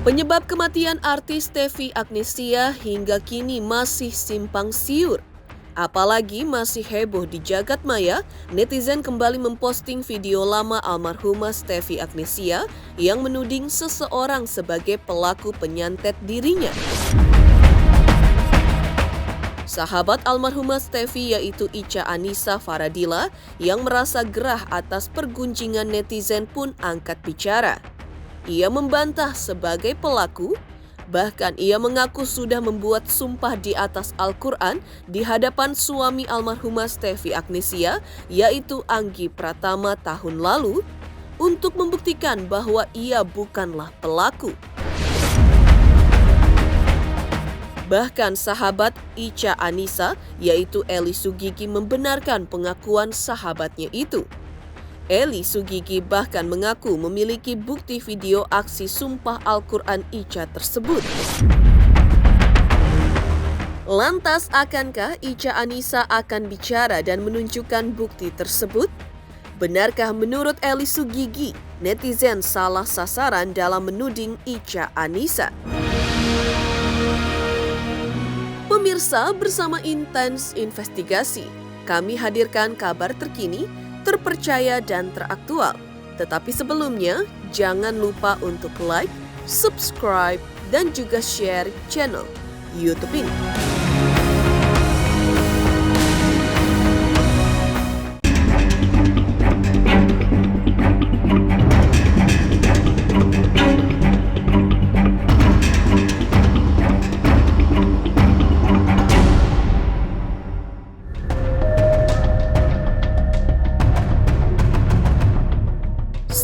Penyebab kematian artis Stevi Agnesia hingga kini masih simpang siur. Apalagi masih heboh di jagat maya, netizen kembali memposting video lama almarhumah Stevi Agnesia yang menuding seseorang sebagai pelaku penyantet dirinya. Sahabat almarhumah Stevi yaitu Icha Anissa Faradila yang merasa gerah atas pergunjingan netizen pun angkat bicara. Ia membantah sebagai pelaku, bahkan ia mengaku sudah membuat sumpah di atas Al-Quran di hadapan suami almarhumah Stevi Agnesia yaitu Anggi Pratama tahun lalu untuk membuktikan bahwa ia bukanlah pelaku. Bahkan sahabat Icha Anissa yaitu Eli Sugigi membenarkan pengakuan sahabatnya itu. Eli Sugigi bahkan mengaku memiliki bukti video aksi sumpah Al-Quran Icha tersebut. Lantas akankah Icha Anissa akan bicara dan menunjukkan bukti tersebut? Benarkah menurut Eli Sugigi, netizen salah sasaran dalam menuding Icha Anissa? Pemirsa, bersama Intens Investigasi, kami hadirkan kabar terkini, terpercaya dan teraktual. Tetapi sebelumnya, jangan lupa untuk like, subscribe, dan juga share channel YouTube ini.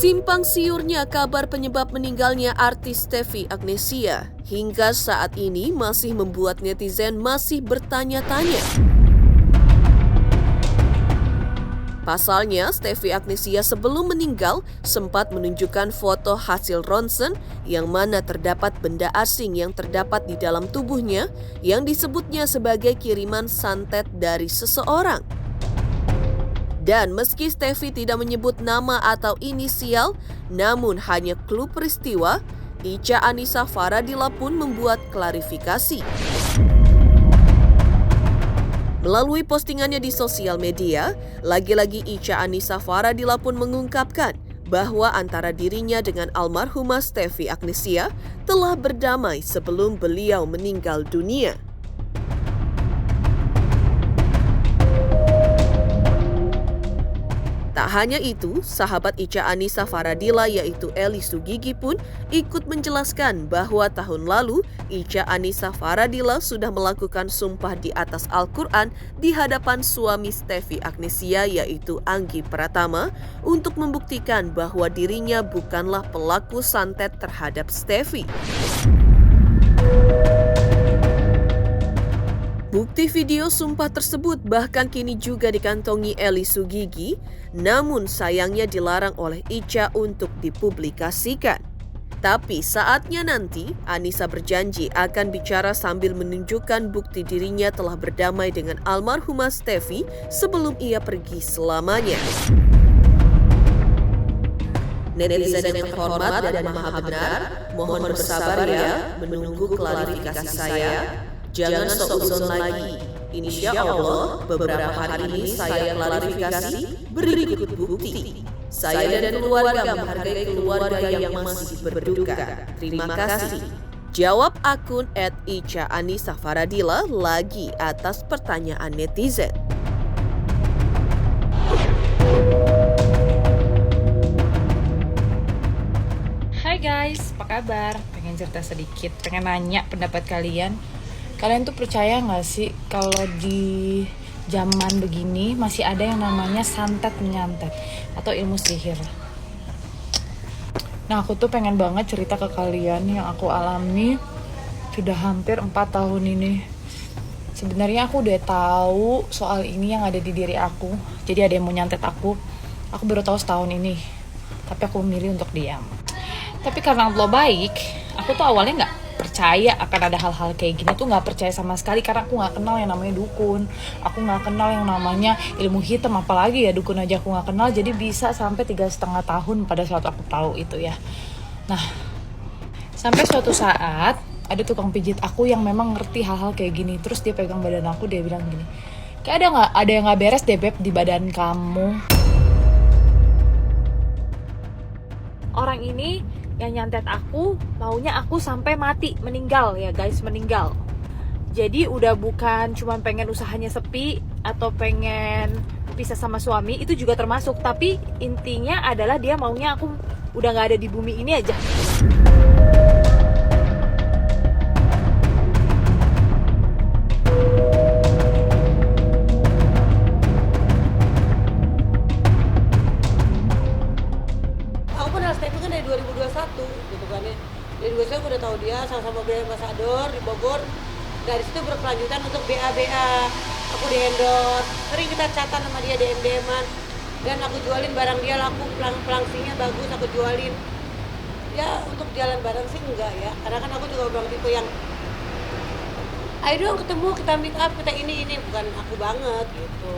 Simpang siurnya kabar penyebab meninggalnya artis Stevi Agnesia hingga saat ini masih membuat netizen masih bertanya-tanya. Pasalnya, Stevi Agnesia sebelum meninggal sempat menunjukkan foto hasil ronsen yang mana terdapat benda asing yang terdapat di dalam tubuhnya yang disebutnya sebagai kiriman santet dari seseorang. Dan meski Stevi tidak menyebut nama atau inisial, namun hanya clue peristiwa, Icha Anissa Faradila pun membuat klarifikasi. Melalui postingannya di sosial media, lagi-lagi Icha Anissa Faradila pun mengungkapkan bahwa antara dirinya dengan almarhumah Stevi Agnesia telah berdamai sebelum beliau meninggal dunia. Tak hanya itu, sahabat Icha Anissa Faradila yaitu Eli Sugigi pun ikut menjelaskan bahwa tahun lalu Icha Anissa Faradila sudah melakukan sumpah di atas Al-Quran di hadapan suami Stevi Agnesia yaitu Anggi Pratama untuk membuktikan bahwa dirinya bukanlah pelaku santet terhadap Stevi. Bukti video sumpah tersebut bahkan kini juga dikantongi Eli Sugigi, namun sayangnya dilarang oleh Icha untuk dipublikasikan. Tapi saatnya nanti, Anissa berjanji akan bicara sambil menunjukkan bukti dirinya telah berdamai dengan almarhumah Stevi sebelum ia pergi selamanya. Netizen yang terhormat dan maha benar, mohon bersabar ya menunggu klarifikasi saya. Jangan sok-sok lagi. Insya Allah, beberapa hari ini saya klarifikasi berikut bukti. Saya dan keluarga menghargai keluarga yang masih berduka. Terima kasih. Jawab akun @Icha Anissa Faradila lagi atas pertanyaan netizen. Hai guys, apa kabar? Pengen cerita sedikit, pengen nanya pendapat kalian. Kalian tuh percaya gak sih kalau di zaman begini masih ada yang namanya santet menyantet atau ilmu sihir? Nah, aku tuh pengen banget cerita ke kalian yang aku alami sudah hampir 4 tahun ini. Sebenarnya aku udah tahu soal ini yang ada di diri aku. Jadi ada yang mau nyantet aku baru tahu setahun ini. Tapi aku memilih untuk diam. Tapi karena Allah baik, aku tuh awalnya gak percaya akan ada hal-hal kayak gini, tuh nggak percaya sama sekali karena aku nggak kenal yang namanya dukun, aku nggak kenal yang namanya ilmu hitam, apalagi ya dukun aja aku nggak kenal. Jadi bisa sampai 3,5 tahun pada saat aku tahu itu ya. Nah, Sampai suatu saat ada tukang pijit aku yang memang ngerti hal-hal kayak gini. Terus dia pegang badan aku, dia bilang gini, kayak ada yang nggak beres deh Beb di badan kamu. Orang ini yang nyantet aku maunya aku sampai mati, meninggal ya guys, meninggal. Jadi udah bukan cuma pengen usahanya sepi atau pengen pisah sama suami, itu juga termasuk. Tapi intinya adalah dia maunya aku udah nggak ada di bumi ini aja. Aku kenal Steffi kan dari 2021 gitu kan ya. Dari 2021 aku udah tahu dia sama-sama brand ambassador di Bogor. Dari situ berkelanjutan untuk BA-BA. Aku di endorse, sering kita chatan sama dia DM-DM-an. Dan aku jualin barang dia laku, pelangsingnya bagus, aku jualin. Ya untuk jalan bareng sih enggak ya, karena kan aku juga orang tipe yang ayo dong ketemu, kita meet up, kita ini, bukan aku banget gitu.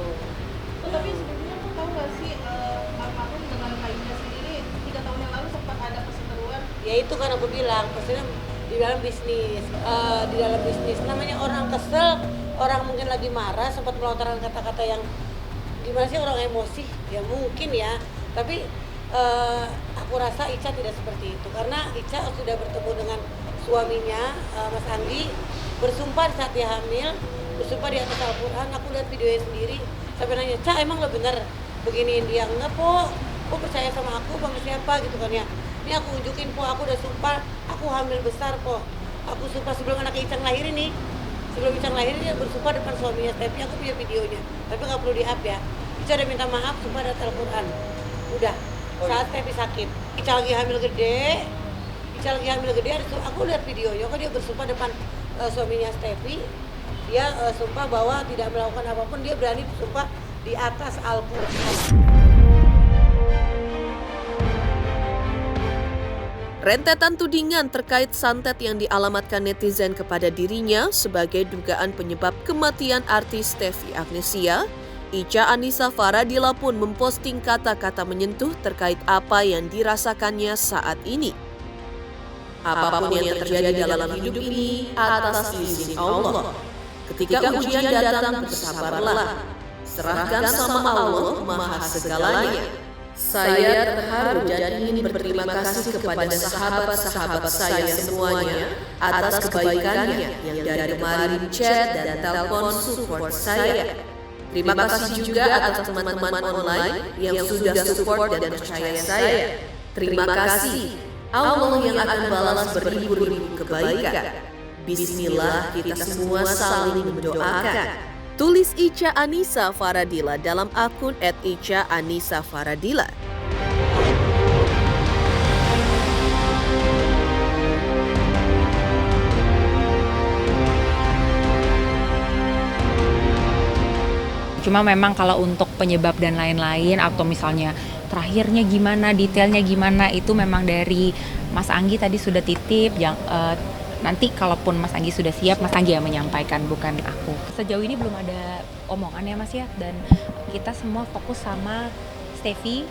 Tapi sebetulnya aku tahu nggak sih almarhum dengan Kainnya sendiri 3 tahun yang lalu sempat ada perseteruan. Ya itu kan aku bilang, maksudnya di dalam bisnis, namanya orang kesel, orang mungkin lagi marah, sempat melontarkan kata-kata yang gimana sih, orang emosi, ya mungkin ya, tapi aku rasa Ica tidak seperti itu, karena Ica sudah bertemu dengan suaminya, Mas Anggi, bersumpah saat dia hamil, bersumpah di atas Al-Quran. Aku lihat videonya sendiri, sampai nanya, Ca emang lo bener beginiin dia? Enggak po, percaya sama aku, sama siapa gitu kan ya. Ini aku unjukin po, aku udah sumpah, aku hamil besar po. Aku sumpah sebelum anak Ica lahirin nih, sebelum Ica lahirin dia bersumpah depan suaminya Steffi, aku punya videonya, tapi nggak perlu di-up ya. Ica udah minta maaf, sumpah di atas Al-Quran. Udah, saat Steffi sakit, Ica lagi hamil gede, aku lihat videonya, kok dia bersumpah depan suaminya Steffi, dia sumpah bahwa tidak melakukan apapun, dia berani bersumpah di atas Al-Quran. Rentetan tudingan terkait santet yang dialamatkan netizen kepada dirinya sebagai dugaan penyebab kematian artis Steffi Agnesiya, Ica Anissa Faradila pun memposting kata-kata menyentuh terkait apa yang dirasakannya saat ini. Apapun yang terjadi dalam hidup ini atas izin Allah. Ketika ujian datang, bersabarlah. Serahkan sama Allah Maha Segalanya. Saya terharu dan ingin berterima kasih kepada sahabat-sahabat saya semuanya atas kebaikannya yang dari kemarin chat dan telepon support saya. Terima kasih juga atas teman-teman online yang sudah support dan percaya saya. Terima kasih. Allah yang akan balas beribu-ribu kebaikan. Bismillah, kita semua saling mendoakan. Tulis Ica Anissa Faradila dalam akun @ica_anissa_faradila. Cuma memang kalau untuk penyebab dan lain-lain atau misalnya terakhirnya gimana, detailnya gimana, itu memang dari Mas Anggi tadi sudah titip. Nanti kalaupun Mas Anggi sudah siap, Mas Anggi yang menyampaikan, bukan aku. Sejauh ini belum ada omongan ya Mas ya, dan kita semua fokus sama Steffi,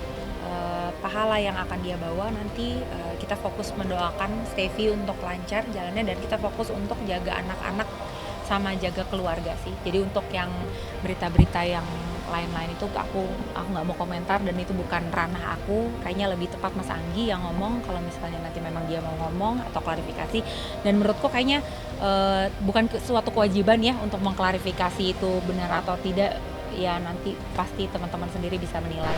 pahala yang akan dia bawa nanti. Kita fokus mendoakan Steffi untuk lancar jalannya, dan kita fokus untuk jaga anak-anak sama jaga keluarga sih. Jadi untuk yang berita-berita yang lain-lain itu aku nggak mau komentar, dan itu bukan ranah aku. Kayaknya lebih tepat Mas Anggi yang ngomong kalau misalnya nanti memang dia mau ngomong atau klarifikasi. Dan menurutku kayaknya bukan suatu kewajiban ya untuk mengklarifikasi itu benar atau tidak. Ya nanti pasti teman-teman sendiri bisa menilai.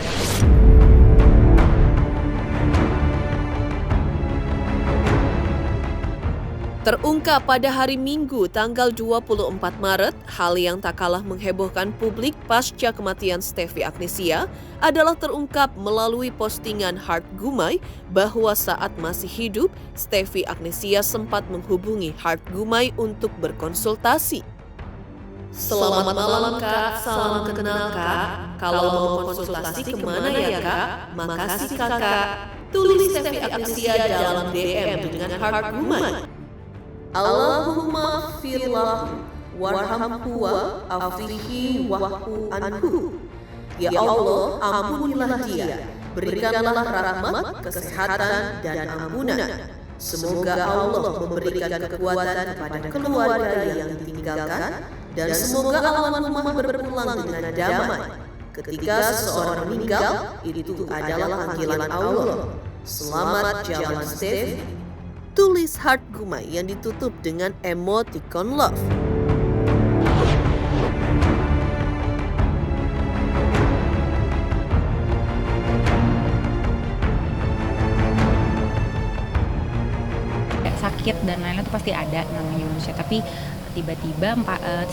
Terungkap pada hari Minggu tanggal 24 Maret, hal yang tak kalah menghebohkan publik pasca kematian Steffi Agnesiya adalah terungkap melalui postingan Hart Gumai bahwa saat masih hidup, Steffi Agnesiya sempat menghubungi Hart Gumai untuk berkonsultasi. Selamat malam Kak, salam kenal Kak. Kalau mau konsultasi kemana ya Kak? Makasih Kakak. Tulis Steffi Agnesiya dalam DM dengan Hart Gumai. Allahumma firlah warhamhu afihi wahhu anhu. Ya Allah, ampunilah dia, berikanlah rahmat, kesehatan, dan ampunan. Semoga Allah memberikan kekuatan pada keluarga yang ditinggalkan dan semoga almarhumah berpulang dengan damai. Ketika seseorang meninggal, itu adalah panggilan Allah. Selamat jalan Steffi. Tulis heart Gumai yang ditutup dengan emoticon love. Sakit dan lain-lain itu pasti ada namanya manusia, tapi tiba-tiba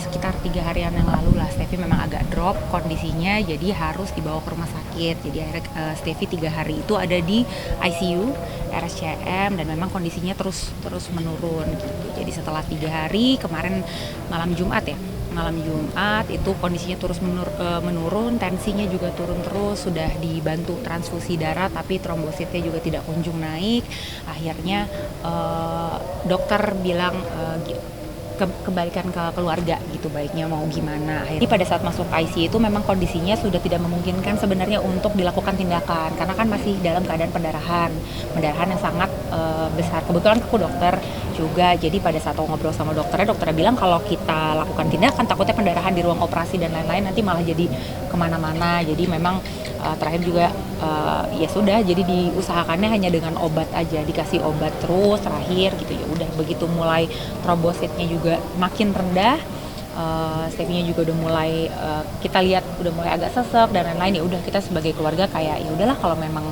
sekitar 3 harian yang lalu lah Steffi memang agak drop kondisinya, jadi harus dibawa ke rumah sakit. Jadi akhirnya Steffi 3 hari itu ada di ICU RSCM dan memang kondisinya terus menurun gitu. Jadi setelah 3 hari kemarin malam Jumat itu kondisinya terus menurun, tensinya juga turun terus, sudah dibantu transfusi darah tapi trombositnya juga tidak kunjung naik. Akhirnya dokter bilang kembalikan ke keluarga gitu, baiknya mau gimana. Akhirnya pada saat masuk ICU itu memang kondisinya sudah tidak memungkinkan sebenarnya untuk dilakukan tindakan karena kan masih dalam keadaan pendarahan yang sangat besar. Kebetulan aku dokter juga, jadi pada saat aku ngobrol sama dokternya bilang kalau kita lakukan tindakan takutnya pendarahan di ruang operasi dan lain-lain nanti malah jadi kemana-mana. Jadi memang terakhir juga ya sudah, jadi diusahakannya hanya dengan obat aja, dikasih obat terus terakhir gitu. Ya udah, begitu mulai trombositnya juga makin rendah, Steffi-nya juga udah mulai kita lihat udah mulai agak sesek dan lain-lain. Ya udah, kita sebagai keluarga kayak ya udahlah, kalau memang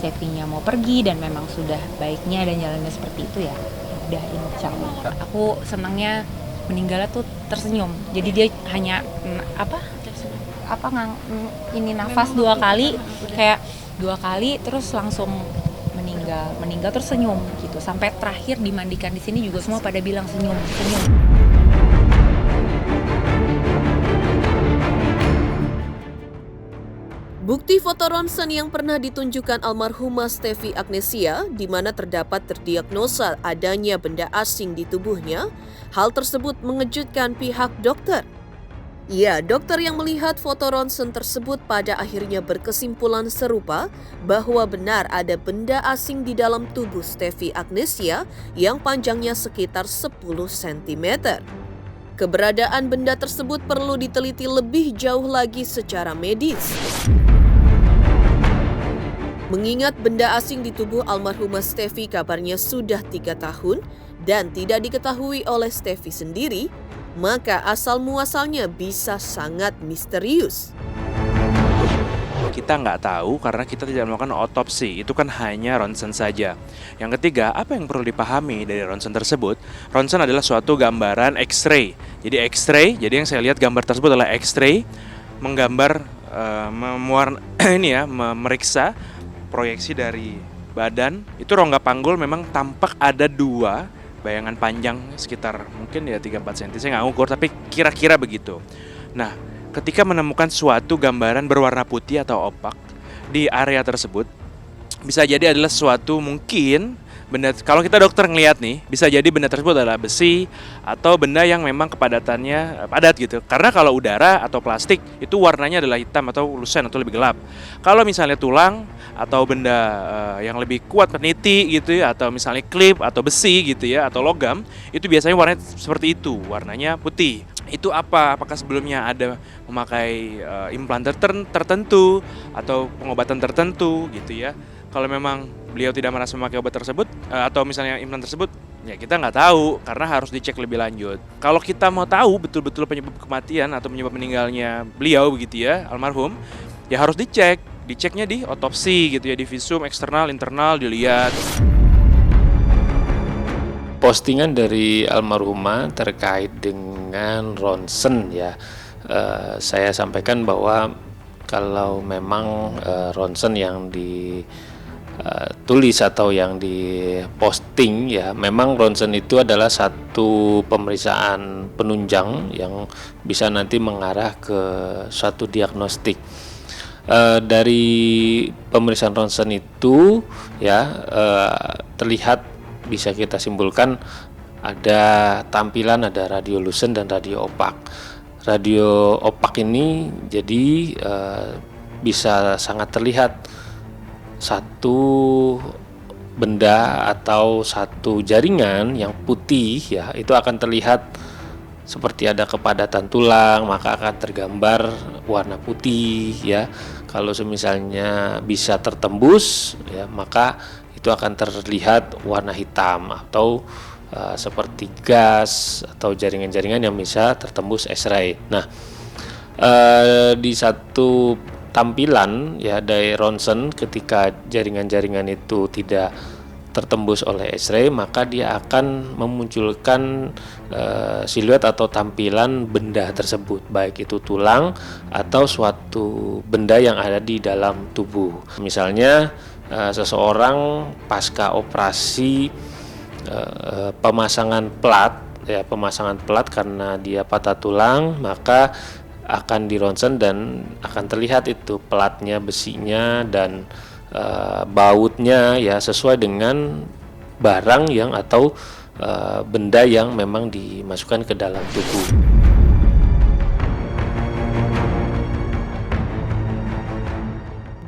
Steffi-nya mau pergi dan memang sudah baiknya dan jalannya seperti itu ya udah, insya Allah. Aku senangnya meninggalnya tuh tersenyum, jadi dia hanya ini nafas 2 kali, kayak 2 kali terus langsung meninggal terus senyum gitu. Sampai terakhir dimandikan di sini juga semua pada bilang senyum. Bukti foto ronsen yang pernah ditunjukkan almarhumah Steffi Agnesia, di mana terdapat terdiagnosa adanya benda asing di tubuhnya, hal tersebut mengejutkan pihak dokter. Ya, dokter yang melihat foto ronsen tersebut pada akhirnya berkesimpulan serupa bahwa benar ada benda asing di dalam tubuh Steffi Agnesia yang panjangnya sekitar 10 cm. Keberadaan benda tersebut perlu diteliti lebih jauh lagi secara medis. Mengingat benda asing di tubuh almarhumah Steffi kabarnya sudah 3 tahun dan tidak diketahui oleh Steffi sendiri, maka asal-muasalnya bisa sangat misterius. Kita nggak tahu karena kita tidak melakukan otopsi, itu kan hanya ronsen saja. Yang ketiga, apa yang perlu dipahami dari ronsen tersebut? Ronsen adalah suatu gambaran X-ray. Jadi jadi yang saya lihat gambar tersebut adalah X-ray, menggambar, memeriksa proyeksi dari badan. Itu rongga panggul memang tampak ada 2 bayangan panjang sekitar mungkin ya 3-4 cm, saya nggak ngukur tapi kira-kira begitu. Nah, ketika menemukan suatu gambaran berwarna putih atau opak di area tersebut, bisa jadi adalah suatu mungkin benda, kalau kita dokter ngelihat nih, bisa jadi benda tersebut adalah besi atau benda yang memang kepadatannya padat gitu. Karena kalau udara atau plastik itu warnanya adalah hitam atau lusen atau lebih gelap. Kalau misalnya tulang atau benda yang lebih kuat peniti gitu ya, atau misalnya klip atau besi gitu ya, atau logam, itu biasanya warnanya seperti itu, warnanya putih. Itu apa? Apakah sebelumnya ada memakai implan tertentu atau pengobatan tertentu gitu ya? Kalau memang beliau tidak merasa memakai obat tersebut atau misalnya implan tersebut, ya kita nggak tahu karena harus dicek lebih lanjut. Kalau kita mau tahu betul-betul penyebab kematian atau penyebab meninggalnya beliau begitu ya, almarhum, ya harus diceknya di otopsi gitu ya, di visum eksternal, internal dilihat. Postingan dari almarhumah terkait dengan ronsen ya, saya sampaikan bahwa kalau memang ronsen yang ditulis atau yang diposting ya, memang ronsen itu adalah satu pemeriksaan penunjang yang bisa nanti mengarah ke suatu diagnostik. Dari pemeriksaan ronsen itu ya terlihat, bisa kita simpulkan ada tampilan, ada radiolusen dan radio opak. Radio opak ini jadi bisa sangat terlihat satu benda atau satu jaringan yang putih ya, itu akan terlihat seperti ada kepadatan tulang, maka akan tergambar warna putih ya. Kalau misalnya bisa tertembus ya, maka itu akan terlihat warna hitam atau seperti gas atau jaringan-jaringan yang bisa tertembus X-ray. Nah, di satu tampilan ya dari ronsen, ketika jaringan-jaringan itu tidak tertembus oleh X-ray, maka dia akan memunculkan siluet atau tampilan benda tersebut, baik itu tulang atau suatu benda yang ada di dalam tubuh. Misalnya seseorang pasca operasi pemasangan plat karena dia patah tulang, maka akan dironsen dan akan terlihat itu platnya, besinya dan bautnya ya sesuai dengan barang yang atau benda yang memang dimasukkan ke dalam tubuh.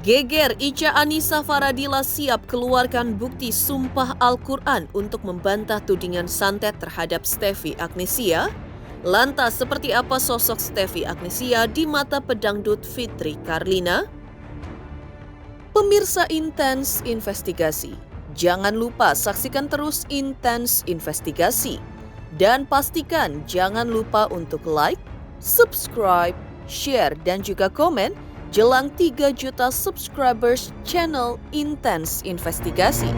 Geger, Ica Anissa Faradila siap keluarkan bukti sumpah Al-Quran untuk membantah tudingan santet terhadap Stefy Agnesiya. Lantas, seperti apa sosok Stefy Agnesiya di mata pedangdut Fitri Karlina? Pemirsa Intens Investigasi, jangan lupa saksikan terus Intens Investigasi. Dan pastikan jangan lupa untuk like, subscribe, share, dan juga komen jelang 3 juta subscribers channel Intens Investigasi.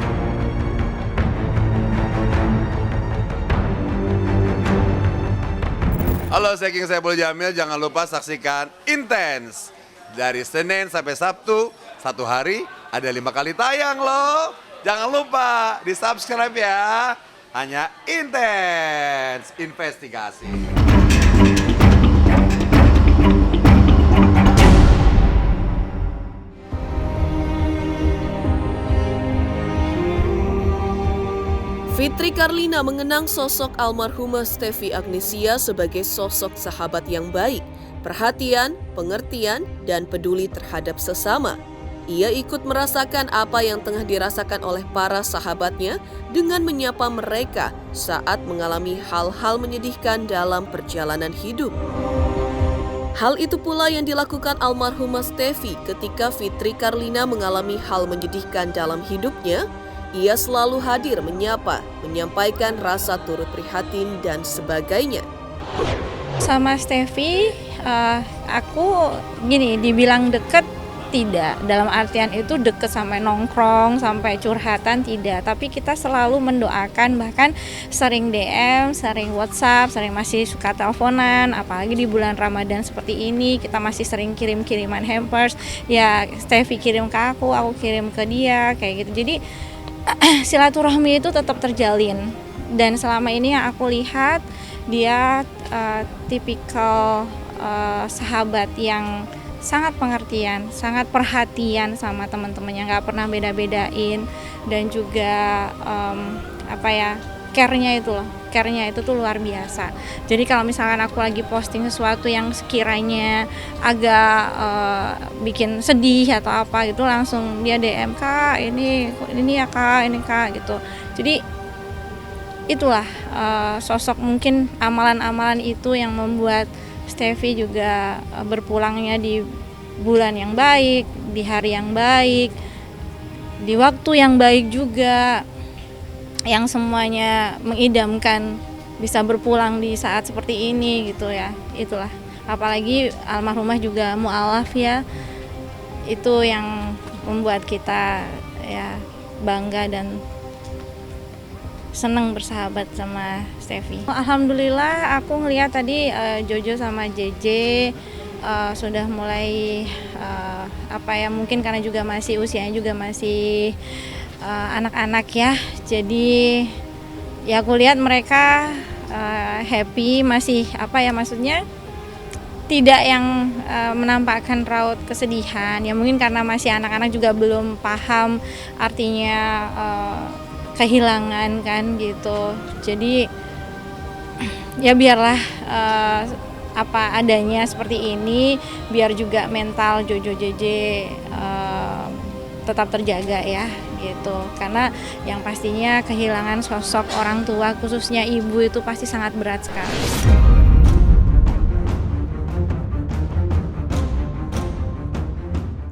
Halo, saya King Saiful Jamil. Jangan lupa saksikan Intens dari Senin sampai Sabtu. Satu hari ada 5 kali tayang loh. Jangan lupa di subscribe ya. Hanya Intens Investigasi. Fitri Karlina mengenang sosok almarhumah Stefy Agnesiya sebagai sosok sahabat yang baik, perhatian, pengertian, dan peduli terhadap sesama. Ia ikut merasakan apa yang tengah dirasakan oleh para sahabatnya dengan menyapa mereka saat mengalami hal-hal menyedihkan dalam perjalanan hidup. Hal itu pula yang dilakukan almarhumah Stefy ketika Fitri Karlina mengalami hal menyedihkan dalam hidupnya. Ia selalu hadir menyapa, menyampaikan rasa turut prihatin dan sebagainya. Sama Stefy, aku gini, dibilang deket tidak, dalam artian itu deket sampai nongkrong, sampai curhatan tidak, tapi kita selalu mendoakan, bahkan sering DM, sering WhatsApp, sering masih suka teleponan, apalagi di bulan Ramadan seperti ini, kita masih sering kirim-kiriman hampers, ya Stefy kirim ke aku kirim ke dia, kayak gitu. Jadi silaturahmi itu tetap terjalin, dan selama ini yang aku lihat dia tipikal sahabat yang sangat pengertian, sangat perhatian sama teman-temannya, nggak pernah beda-bedain, dan juga care-nya itu tuh luar biasa. Jadi kalau misalkan aku lagi posting sesuatu yang sekiranya agak bikin sedih atau apa gitu, langsung dia DM, "Kak, ini ya Kak, ini Kak," gitu. Jadi itulah sosok, mungkin amalan-amalan itu yang membuat Stefy juga berpulangnya di bulan yang baik, di hari yang baik, di waktu yang baik juga, yang semuanya mengidamkan bisa berpulang di saat seperti ini gitu ya. Itulah, apalagi almarhumah juga mu'alaf ya, itu yang membuat kita ya bangga dan senang bersahabat sama Stefy. Alhamdulillah aku ngelihat tadi Jojo sama JJ sudah mulai mungkin karena juga masih usianya juga masih anak-anak ya, jadi ya aku lihat mereka happy, masih maksudnya tidak yang menampakkan raut kesedihan ya, mungkin karena masih anak-anak juga belum paham artinya kehilangan kan gitu. Jadi ya biarlah apa adanya seperti ini, biar juga mental Jojo JJ tetap terjaga ya gitu. Karena yang pastinya kehilangan sosok orang tua khususnya ibu itu pasti sangat berat sekali.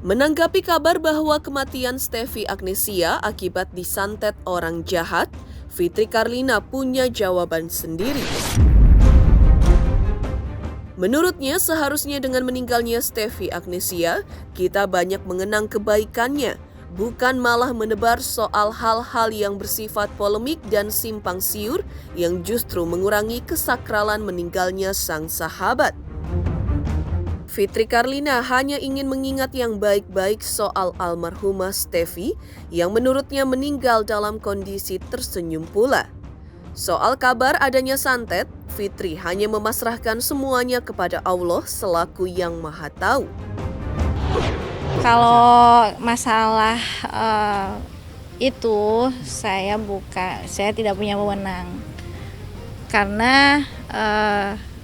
Menanggapi kabar bahwa kematian Steffi Agnesia akibat disantet orang jahat, Fitri Karlina punya jawaban sendiri. Menurutnya, seharusnya dengan meninggalnya Steffi Agnesia, kita banyak mengenang kebaikannya, bukan malah menebar soal hal-hal yang bersifat polemik dan simpang siur yang justru mengurangi kesakralan meninggalnya sang sahabat. Fitri Karlina hanya ingin mengingat yang baik-baik soal almarhumah Steffi yang menurutnya meninggal dalam kondisi tersenyum pula. Soal kabar adanya santet, Fitri hanya memasrahkan semuanya kepada Allah selaku yang Maha Tahu. Kalau masalah itu saya tidak punya wewenang karena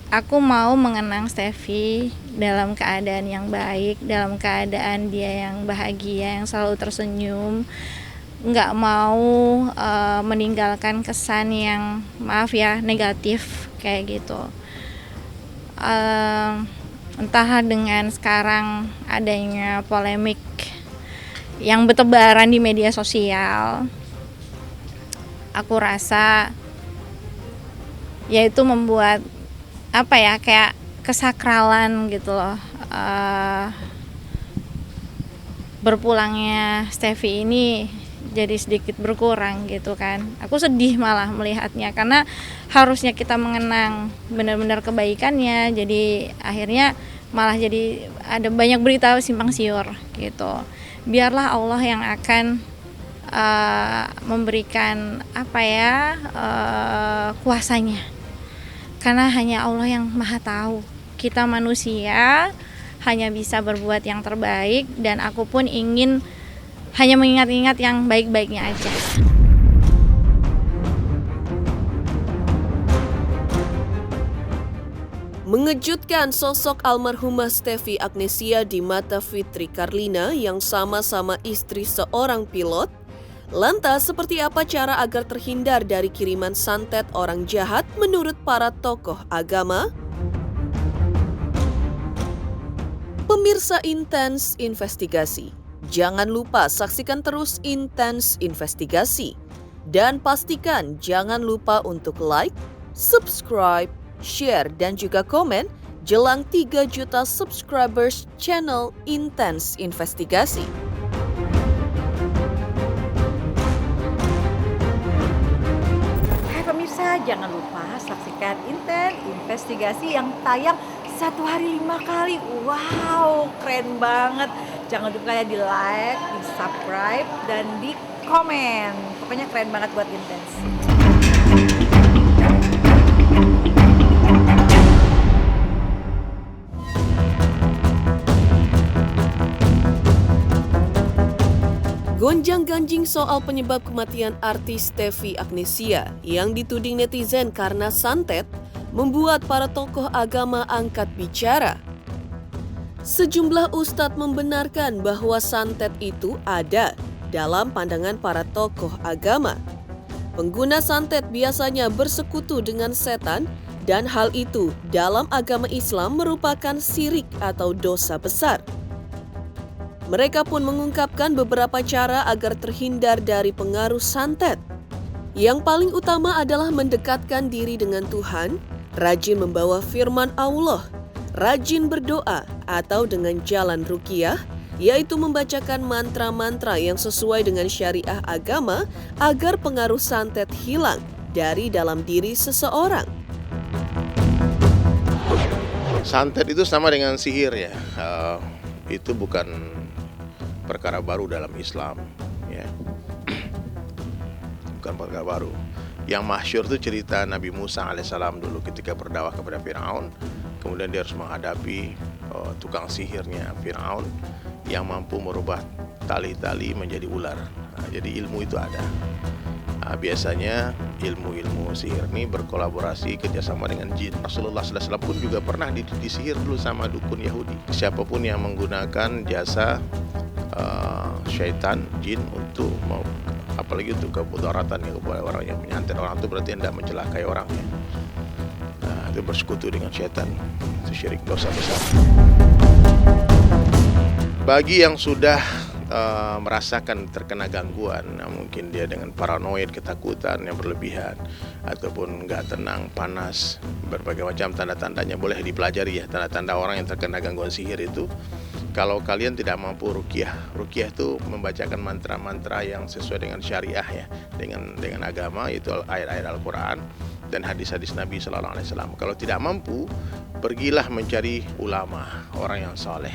aku mau mengenang Steffi dalam keadaan yang baik, dalam keadaan dia yang bahagia, yang selalu tersenyum. Nggak mau meninggalkan kesan yang negatif kayak gitu. Entah dengan sekarang adanya polemik yang bertebaran di media sosial, aku rasa yaitu membuat kayak kesakralan gitu loh. Berpulangnya Steffi ini jadi sedikit berkurang gitu kan. Aku sedih malah melihatnya karena harusnya kita mengenang benar-benar kebaikannya. Jadi akhirnya malah jadi ada banyak berita simpang siur gitu. Biarlah Allah yang akan memberikan kuasanya. Karena hanya Allah yang Maha Tahu. Kita manusia hanya bisa berbuat yang terbaik dan aku pun ingin hanya mengingat-ingat yang baik-baiknya aja. Mengejutkan sosok almarhumah Steffi Agnesia di mata Fitri Karlina yang sama-sama istri seorang pilot. Lantas, seperti apa cara agar terhindar dari kiriman santet orang jahat menurut para tokoh agama? Pemirsa Intens Investigasi, jangan lupa saksikan terus Intens Investigasi. Dan pastikan jangan lupa untuk like, subscribe, share, dan juga komen jelang 3 juta subscribers channel Intens Investigasi. Hai pemirsa, jangan lupa saksikan Intens Investigasi yang tayang 1 hari 5 kali. Wow, keren banget. Jangan lupa di like, di subscribe, dan di komen. Pokoknya keren banget buat Intens. Gonjang-ganjing soal penyebab kematian artis Steffi Agnesia yang dituding netizen karena santet membuat para tokoh agama angkat bicara. Sejumlah ustadz membenarkan bahwa santet itu ada dalam pandangan para tokoh agama. Pengguna santet biasanya bersekutu dengan setan dan hal itu dalam agama Islam merupakan syirik atau dosa besar. Mereka pun mengungkapkan beberapa cara agar terhindar dari pengaruh santet. Yang paling utama adalah mendekatkan diri dengan Tuhan, rajin membawa firman Allah, rajin berdoa, atau dengan jalan ruqyah, yaitu membacakan mantra-mantra yang sesuai dengan syariah agama agar pengaruh santet hilang dari dalam diri seseorang. Santet itu sama dengan sihir ya, itu bukan perkara baru dalam Islam ya. Bukan perkara baru. Yang masyhur itu cerita Nabi Musa alaihissalam dulu ketika berdakwah kepada Firaun, kemudian dia harus menghadapi tukang sihirnya Firaun yang mampu merubah tali-tali menjadi ular. Jadi ilmu itu ada. Biasanya ilmu-ilmu sihir ini berkolaborasi kerjasama dengan jin. Rasulullah SAW pun juga pernah disihir dulu sama dukun Yahudi. Siapapun yang menggunakan jasa syaitan, jin untuk apalagi untuk kemudaratan ya kepada orang yang menyantet orang itu berarti hendak mencelakai orangnya. Nah, itu bersekutu dengan syaitan, itu syirik, dosa besar. Bagi yang sudah merasakan terkena gangguan, mungkin dia dengan paranoid, ketakutan yang berlebihan, ataupun nggak tenang, panas, berbagai macam tanda-tandanya boleh dipelajari ya, tanda-tanda orang yang terkena gangguan sihir itu. Kalau kalian tidak mampu ruqyah itu membacakan mantra-mantra yang sesuai dengan syariah ya, dengan agama, itu ayat-ayat Al-Quran dan hadis-hadis Nabi Sallallahu Alaihi Wasallam. Kalau tidak mampu, pergilah mencari ulama, orang yang saleh.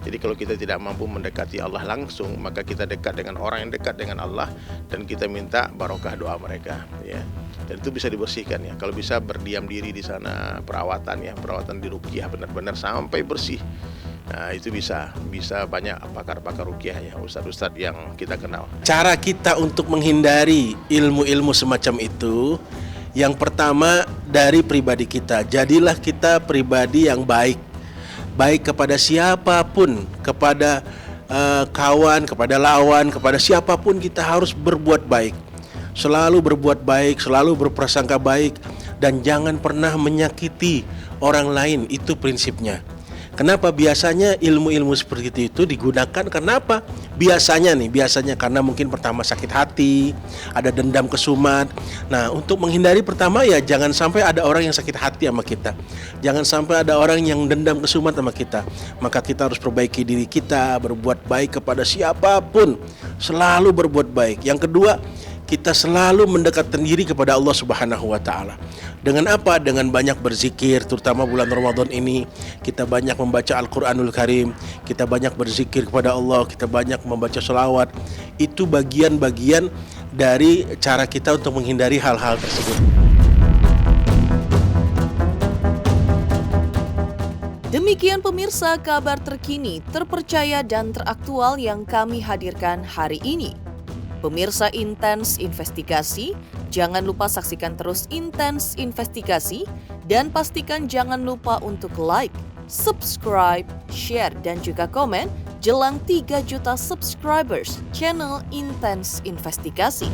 Jadi kalau kita tidak mampu mendekati Allah langsung, maka kita dekat dengan orang yang dekat dengan Allah dan kita minta barokah doa mereka ya. Dan itu bisa dibersihkan ya. Kalau bisa berdiam diri di sana, perawatan di ruqyah benar-benar sampai bersih. Nah, itu bisa banyak pakar-pakar ruqyah ya, ustadz-ustadz yang kita kenal. Cara kita untuk menghindari ilmu-ilmu semacam itu, yang pertama dari pribadi kita. Jadilah kita pribadi yang baik kepada siapapun, kepada kawan, kepada lawan, kepada siapapun kita harus berbuat baik. Selalu berbuat baik, selalu berprasangka baik, dan jangan pernah menyakiti orang lain, itu prinsipnya. Kenapa biasanya ilmu-ilmu seperti itu digunakan? Kenapa? Biasanya karena mungkin pertama sakit hati, ada dendam kesumat. Nah, untuk menghindari pertama ya jangan sampai ada orang yang sakit hati sama kita. Jangan sampai ada orang yang dendam kesumat sama kita. Maka kita harus perbaiki diri kita, berbuat baik kepada siapapun. Selalu berbuat baik. Yang kedua, kita selalu mendekatkan diri kepada Allah Subhanahu wa Ta'ala. Dengan apa? Dengan banyak berzikir, terutama bulan Ramadan ini. Kita banyak membaca Al-Quranul Karim, kita banyak berzikir kepada Allah, kita banyak membaca sholawat. Itu bagian-bagian dari cara kita untuk menghindari hal-hal tersebut. Demikian pemirsa kabar terkini, terpercaya dan teraktual yang kami hadirkan hari ini. Pemirsa Intens Investigasi, jangan lupa saksikan terus Intens Investigasi dan pastikan jangan lupa untuk like, subscribe, share, dan juga komen jelang 3 juta subscribers channel Intens Investigasi.